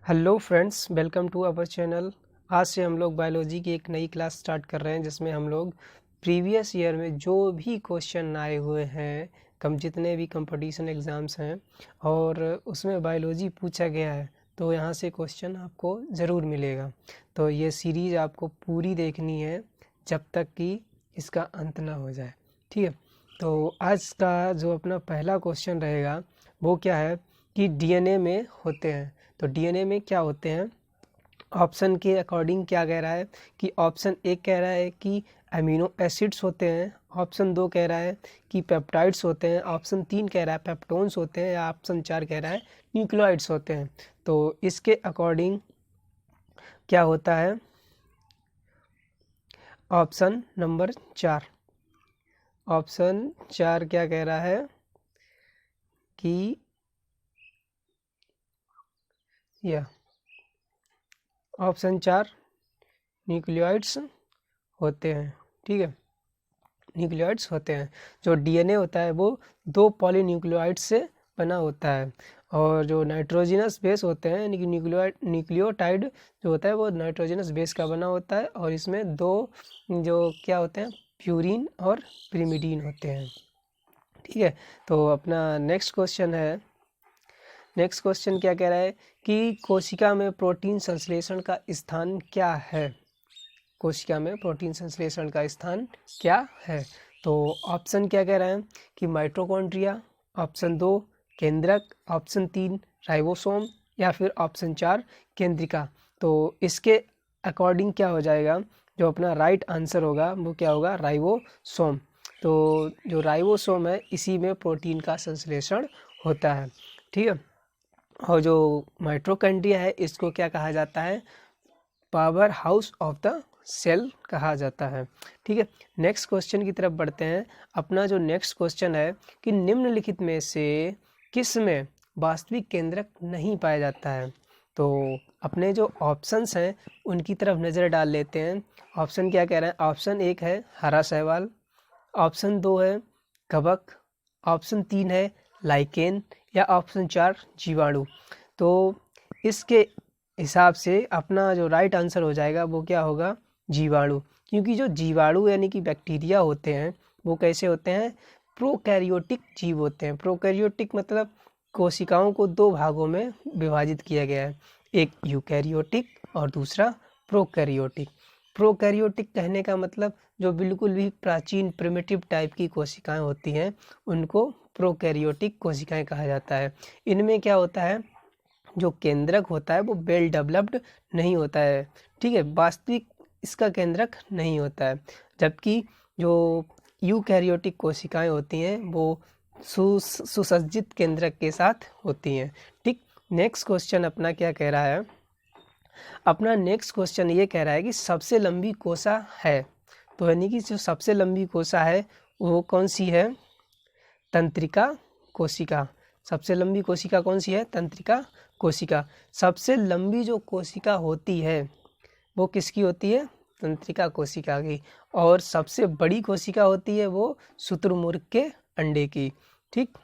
Hello friends, welcome to our channel. आज से हम लोग बायोलॉजी की एक नई क्लास स्टार्ट कर रहे हैं जिसमें हम लोग प्रीवियस ईयर में जो भी क्वेश्चन आए हुए हैं, जितने भी कंपटीशन एग्ज़ाम्स हैं और उसमें बायोलॉजी पूछा गया है तो यहाँ से क्वेश्चन आपको ज़रूर मिलेगा। तो ये सीरीज़ आपको पूरी देखनी है जब तक कि इसका अंत ना हो जाए। ठीक है, तो आज का जो अपना पहला क्वेश्चन रहेगा वो क्या है कि डीएनए में होते हैं। तो डीएनए में क्या होते हैं, ऑप्शन के अकॉर्डिंग क्या कह रहा है कि ऑप्शन एक कह रहा है कि अमीनो एसिड्स होते हैं, ऑप्शन दो कह रहा है कि पेप्टाइड्स होते हैं, ऑप्शन तीन कह रहा है पेप्टोन्स होते हैं, या ऑप्शन चार कह रहा है न्यूक्लियोइड्स होते हैं। तो इसके अकॉर्डिंग क्या होता है, ऑप्शन नंबर चार, ऑप्शन चार क्या कह रहा है कि यह ऑप्शन चार न्यूक्लियोइड्स होते हैं। ठीक है, न्यूक्लियोइड्स होते हैं। जो डीएनए होता है वो दो पॉलीन्यूक्लियोइड्स से बना होता है, और जो नाइट्रोजनस बेस होते हैं यानी कि न्यूक्लियोटाइड जो होता है वो नाइट्रोजनस बेस का बना होता है, और इसमें दो जो क्या होते हैं, प्यूरिन और पिरिमिडीन होते हैं। ठीक है, तो अपना नेक्स्ट क्वेश्चन है, नेक्स्ट क्वेश्चन क्या कह रहा है कि कोशिका में प्रोटीन संश्लेषण का स्थान क्या है। कोशिका में प्रोटीन संश्लेषण का स्थान क्या है। तो ऑप्शन क्या कह रहा है कि माइटोकॉन्ड्रिया, ऑप्शन दो केंद्रक, ऑप्शन तीन राइबोसोम, या फिर ऑप्शन चार केंद्रिका। तो इसके अकॉर्डिंग क्या हो जाएगा, जो अपना राइट आंसर होगा वो क्या होगा, राइबोसोम। तो जो राइबोसोम है इसी में प्रोटीन का संश्लेषण होता है। ठीक है, और जो माइटोकॉन्ड्रिया है इसको क्या कहा जाता है, power house of the cell कहा जाता है। ठीक है, नेक्स्ट क्वेश्चन की तरफ बढ़ते हैं। अपना जो नेक्स्ट क्वेश्चन है कि निम्नलिखित में से किस में वास्तविक केंद्रक नहीं पाया जाता है। तो अपने जो ऑप्शंस हैं उनकी तरफ नज़र डाल लेते हैं। ऑप्शन क्या कह रहा है, ऑप्शन एक है हरा शैवाल, ऑप्शन दो है कवक, ऑप्शन तीन है लाइकेन, या ऑप्शन चार जीवाणु। तो इसके हिसाब से अपना जो राइट आंसर हो जाएगा वो क्या होगा, जीवाणु। क्योंकि जो जीवाणु यानी कि बैक्टीरिया होते हैं वो कैसे होते हैं, प्रोकैरियोटिक जीव होते हैं। प्रोकैरियोटिक मतलब कोशिकाओं को दो भागों में विभाजित किया गया है, एक यूकैरियोटिक और दूसरा प्रोकैरियोटिक। प्रोकैरियोटिक कहने का मतलब जो बिल्कुल भी प्राचीन प्रिमिटिव टाइप की कोशिकाएं होती हैं उनको प्रोकैरियोटिक कोशिकाएं कहा जाता है। इनमें क्या होता है, जो केंद्रक होता है वो वेल डेवलप्ड नहीं होता है। ठीक है, वास्तविक इसका केंद्रक नहीं होता है, जबकि जो यूकैरियोटिक कोशिकाएं होती हैं वो सुसज्जित केंद्रक के साथ होती हैं। ठीक, नेक्स्ट क्वेश्चन अपना क्या कह रहा है, अपना नेक्स्ट क्वेश्चन ये कह रहा है कि सबसे लंबी कोशा है। तो यानी कि जो सबसे लंबी कोशा है वो कौन सी है, तंत्रिका कोशिका। सबसे लंबी कोशिका कौन सी है, तंत्रिका कोशिका। सबसे लंबी जो कोशिका होती है वो किसकी होती है, तंत्रिका कोशिका की। और सबसे बड़ी कोशिका होती है वो शुतुरमुर्ग के अंडे की। ठीक,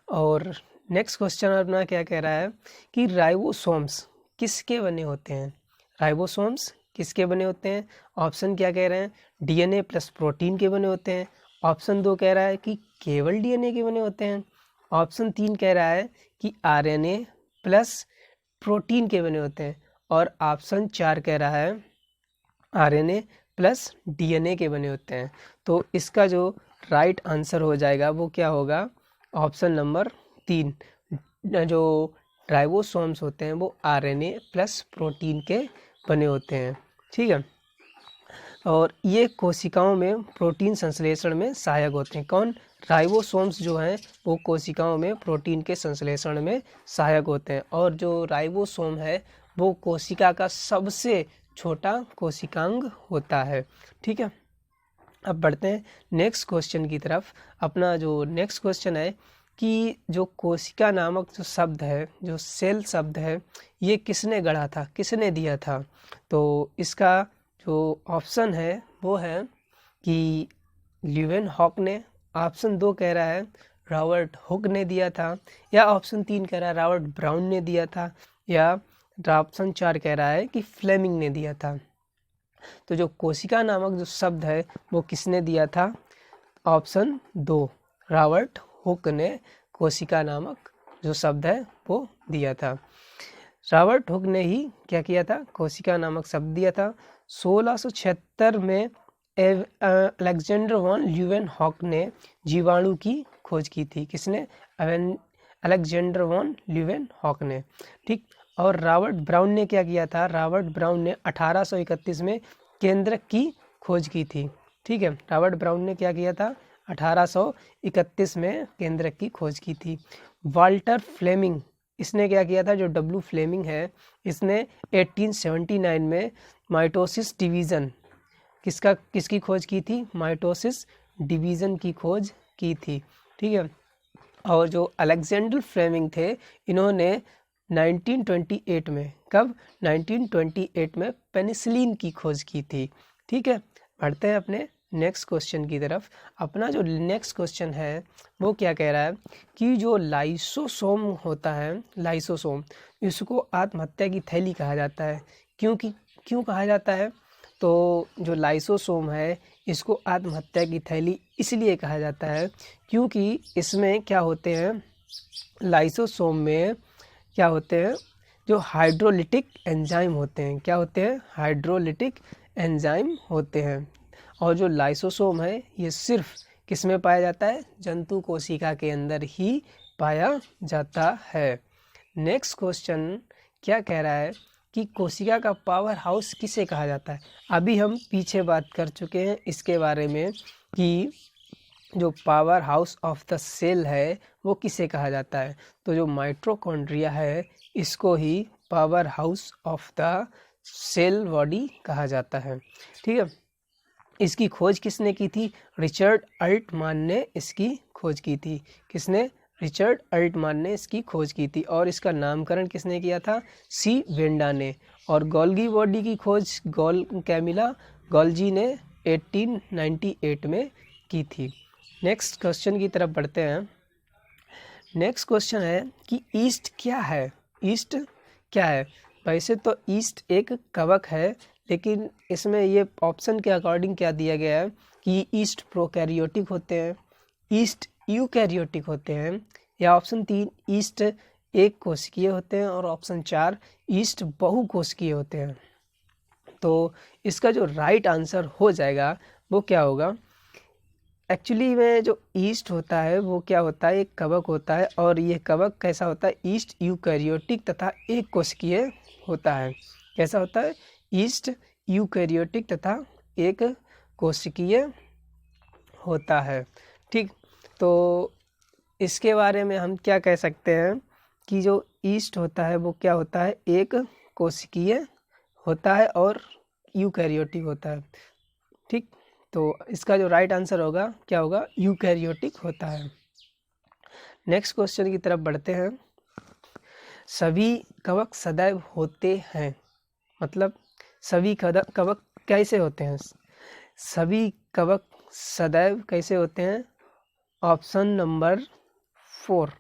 और नेक्स्ट क्वेश्चन अपना क्या कह रहा है कि राइबोसोम्स किसके बने होते हैं। राइबोसोम्स किसके बने होते हैं, ऑप्शन क्या कह रहे हैं, डीएनए प्लस प्रोटीन के बने होते हैं, ऑप्शन दो कह रहा है कि केवल डीएनए के बने होते हैं, ऑप्शन तीन कह रहा है कि आरएनए प्लस प्रोटीन के बने होते हैं, और ऑप्शन चार कह रहा है आरएनए प्लस डीएनए के बने होते हैं। तो इसका जो राइट आंसर हो जाएगा वो क्या होगा, ऑप्शन नंबर तीन। जो राइबोसोम्स होते हैं वो आरएनए प्लस प्रोटीन के बने होते हैं। ठीक है, और ये कोशिकाओं में प्रोटीन संश्लेषण में सहायक होते हैं। कौन, राइबोसोम्स जो हैं वो कोशिकाओं में प्रोटीन के संश्लेषण में सहायक होते हैं। और जो राइबोसोम है वो कोशिका का सबसे छोटा कोशिकांग होता है। ठीक है, अब बढ़ते हैं नेक्स्ट क्वेश्चन की तरफ। अपना जो नेक्स्ट क्वेश्चन है कि जो कोशिका नामक जो शब्द है, जो सेल शब्द है, ये किसने गढ़ा था, किसने दिया था। तो इसका जो ऑप्शन है वो है कि ल्यूवेन हॉक ने, ऑप्शन दो कह रहा है रॉबर्ट हुक ने दिया था, या ऑप्शन तीन कह रहा है रॉबर्ट ब्राउन ने दिया था, या ऑप्शन 4 कह रहा है कि फ्लेमिंग ने दिया था। तो जो कोशिका नामक जो शब्द है वो किसने दिया था? ऑप्शन 2 रॉबर्ट हुक ने कोशिका नामक जो शब्द है वो दिया था। रॉबर्ट हुक ने ही क्या किया था? कोशिका नामक शब्द दिया था। 1676 में अलेक्जेंडर वॉन ल्यूवेनहॉक ने जीवाणु की खोज की थी। किसने? अलेक्जेंडर वॉन ल्यूवेनहॉक ने। ठीक। और रॉबर्ट ब्राउन ने क्या किया था? रॉबर्ट ब्राउन ने 1831 में केंद्रक की खोज की थी। ठीक है, रॉबर्ट ब्राउन ने क्या किया था? 1831 में केंद्रक की खोज की थी। वाल्टर फ्लेमिंग, इसने क्या किया था? जो डब्ल्यू फ्लेमिंग है, इसने 1879 में माइटोसिस डिवीज़न किसकी खोज की थी? माइटोसिस डिवीज़न की खोज की थी। ठीक है। और जो अलेक्जेंडर फ्लेमिंग थे, इन्होंने 1928 में, कब? 1928 में पेनिसिलिन की खोज की थी। ठीक है, बढ़ते हैं अपने नेक्स्ट क्वेश्चन की तरफ। अपना जो नेक्स्ट क्वेश्चन है वो क्या कह रहा है कि जो लाइसोसोम होता है, लाइसोसोम, इसको आत्महत्या की थैली कहा जाता है। क्यों कहा जाता है? तो जो लाइसोसोम है इसको आत्महत्या की थैली इसलिए कहा जाता है क्योंकि इसमें क्या होते हैं, लाइसोसोम में क्या होते हैं? जो हाइड्रोलिटिक एंजाइम होते हैं। क्या होते हैं? हाइड्रोलिटिक एंजाइम होते हैं। और जो लाइसोसोम है ये सिर्फ किस में पाया जाता है? जंतु कोशिका के अंदर ही पाया जाता है। नेक्स्ट क्वेश्चन क्या कह रहा है कि कोशिका का पावर हाउस किसे कहा जाता है? अभी हम पीछे बात कर चुके हैं इसके बारे में कि जो power house of the cell है वो किसे कहा जाता है। तो जो माइटोकॉन्ड्रिया है इसको ही power house of the cell body कहा जाता है। ठीक है, इसकी खोज किसने की थी? रिचर्ड अल्टमान ने इसकी खोज की थी। किसने? रिचर्ड अल्टमान ने इसकी खोज की थी। और इसका नामकरण किसने किया था? सी वेंडा ने। और गोल्गी बॉडी की खोज कैमिला गोल्जी ने 1898 में की थी। नेक्स्ट क्वेश्चन की तरफ बढ़ते हैं। नेक्स्ट क्वेश्चन है कि ईस्ट क्या है? ईस्ट क्या है? वैसे तो ईस्ट एक कवक है, लेकिन इसमें ये ऑप्शन के अकॉर्डिंग क्या दिया गया है कि ईस्ट प्रोकैरियोटिक होते हैं, ईस्ट यूकैरियोटिक होते हैं, या ऑप्शन 3 ईस्ट एक कोशिकीय होते हैं, और ऑप्शन 4 ईस्ट बहुकोशिकीय होते हैं। तो इसका जो राइट आंसर हो जाएगा वो क्या होगा? एक्चुअली में जो ईस्ट होता है वो क्या होता है? एक कवक होता है, और ये कवक कैसा होता है? ईस्ट यूकैरियोटिक तथा एक कोशिकीय होता है। कैसा होता है? ईस्ट यूकैरियोटिक तथा एक कोशिकीय होता है। ठीक, तो इसके बारे में हम क्या कह सकते हैं कि जो ईस्ट होता है वो क्या होता है? एक कोशिकीय होता है और यूकैरियोटिक होता है। ठीक, तो इसका जो राइट आंसर होगा क्या होगा? यूकैरियोटिक होता है। नेक्स्ट क्वेश्चन की तरफ बढ़ते हैं। सभी कवक सदैव होते हैं, मतलब सभी कवक कैसे होते हैं? सभी कवक सदैव कैसे होते हैं? Option number 4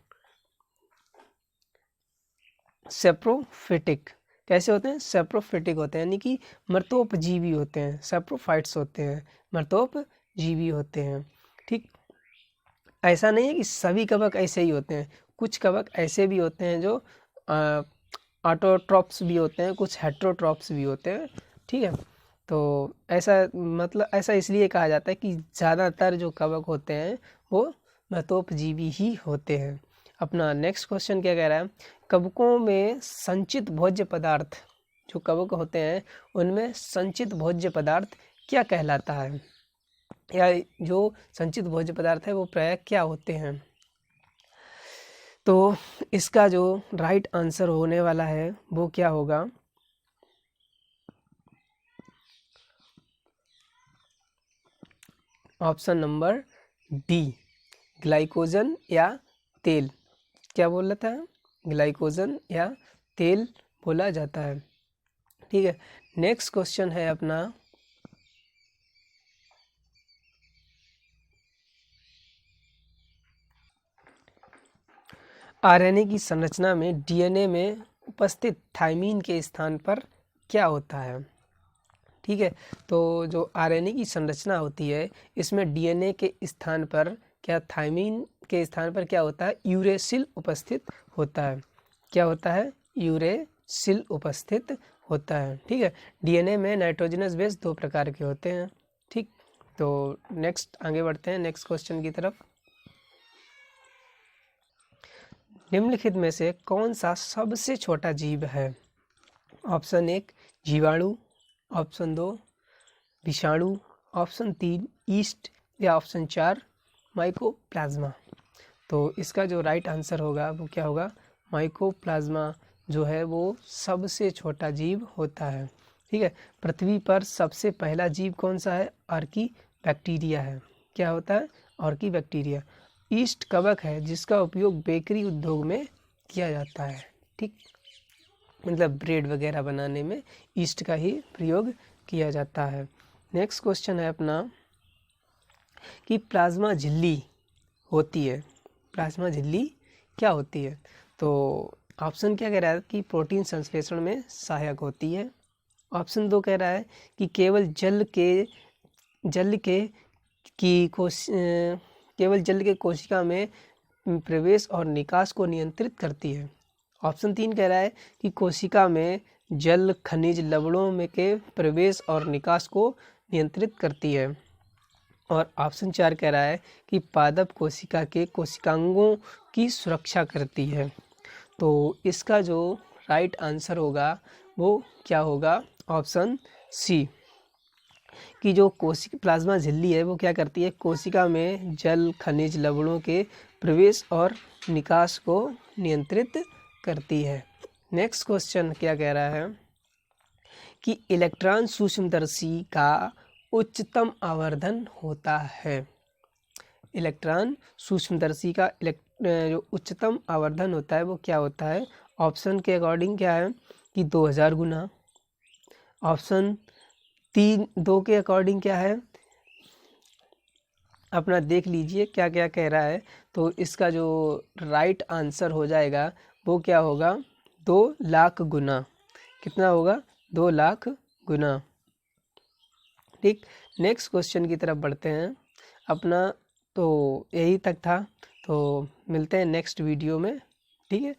saprophytic. कैसे होते हैं? सेप्रोफिटिक होते हैं, यानी कि मर्तोपजीवी होते हैं। सेप्रोफाइट्स होते हैं, मर्तोपजीवी होते हैं। ठीक, ऐसा नहीं है कि सभी कवक ऐसे ही होते हैं। कुछ कवक ऐसे भी होते हैं जो ऑटोट्रॉप्स भी होते हैं, कुछ हेट्रोट्रॉप्स भी होते हैं। ठीक है, तो ऐसा मतलब ऐसा इसलिए कहा जाता है कि ज़्यादातर जो कवक होते हैं वो मर्तोपजीवी ही होते हैं। अपना नेक्स्ट क्वेश्चन क्या कह रहा है? कवकों में संचित भोज्य पदार्थ, जो कवक होते हैं उनमें संचित भोज्य पदार्थ क्या कहलाता है? या जो संचित भोज्य पदार्थ है वो प्रायः क्या होते हैं? तो इसका जो राइट आंसर होने वाला है वो क्या होगा? ऑप्शन नंबर डी, ग्लाइकोजन या तेल। क्या बोल रहा था? ग्लाइकोजन या तेल बोला जाता है। ठीक है, नेक्स्ट क्वेश्चन है अपना, आरएनए की संरचना में डीएनए में उपस्थित थायमीन के स्थान पर क्या होता है। ठीक है, तो जो आरएनए की संरचना होती है इसमें डीएनए के स्थान पर क्या, थायमीन के स्थान पर क्या होता है, यूरेसिल उपस्थित होता है। क्या होता है, यूरेसिल उपस्थित होता है। ठीक है, डीएनए में नाइट्रोजनस बेस 2 प्रकार के होते हैं। ठीक, तो नेक्स्ट आगे बढ़ते हैं नेक्स्ट क्वेश्चन की तरफ। निम्नलिखित में से कौन सा सबसे छोटा जीव है। ऑप्शन 1 जीवाणु, ऑप्शन 2 विषाणु, ऑप्शन 3 ईस्ट या ऑप्शन 4 माइकोप्लाज्मा। तो इसका जो राइट आंसर होगा वो क्या होगा, माइकोप्लाज्मा जो है वो सबसे छोटा जीव होता है। ठीक है, पृथ्वी पर सबसे पहला जीव कौन सा है, आर्की बैक्टीरिया है। क्या होता है, आर्की बैक्टीरिया। ईस्ट कवक है जिसका उपयोग बेकरी उद्योग में किया जाता है। ठीक, मतलब ब्रेड वगैरह बनाने में ईस्ट का ही प्रयोग किया जाता है। नेक्स्ट क्वेश्चन है अपना कि प्लाज्मा झिल्ली होती है, प्लाज्मा झिल्ली क्या होती है। तो ऑप्शन क्या कह रहा है कि प्रोटीन संश्लेषण में सहायक होती है। ऑप्शन 2 कह रहा है कि केवल जल के कोशिका में प्रवेश और निकास को नियंत्रित करती है। ऑप्शन 3 कह रहा है कि कोशिका में जल खनिज लवणों में के प्रवेश और निकास को नियंत्रित करती है। और ऑप्शन 4 कह रहा है कि पादप कोशिका के कोशिकांगों की सुरक्षा करती है। तो इसका जो राइट आंसर होगा वो क्या होगा, ऑप्शन सी, कि जो प्लाज्मा झिल्ली है वो क्या करती है, कोशिका में जल खनिज लवणों के प्रवेश और निकास को नियंत्रित करती है। नेक्स्ट क्वेश्चन क्या कह रहा है कि इलेक्ट्रॉन सूक्ष्मदर्शी का उच्चतम आवर्धन होता है। इलेक्ट्रॉन सूक्ष्मदर्शी का जो उच्चतम आवर्धन होता है वो क्या होता है। ऑप्शन के अकॉर्डिंग क्या है कि 2000 गुना। ऑप्शन 2 के अकॉर्डिंग क्या है, अपना देख लीजिए क्या क्या कह रहा है। तो इसका जो राइट आंसर हो जाएगा वो क्या होगा, 2 लाख गुना। कितना होगा, 2 लाख गुना। ठीक, नेक्स्ट क्वेश्चन की तरफ बढ़ते हैं अपना। तो यही तक था, तो मिलते हैं नेक्स्ट वीडियो में। ठीक है।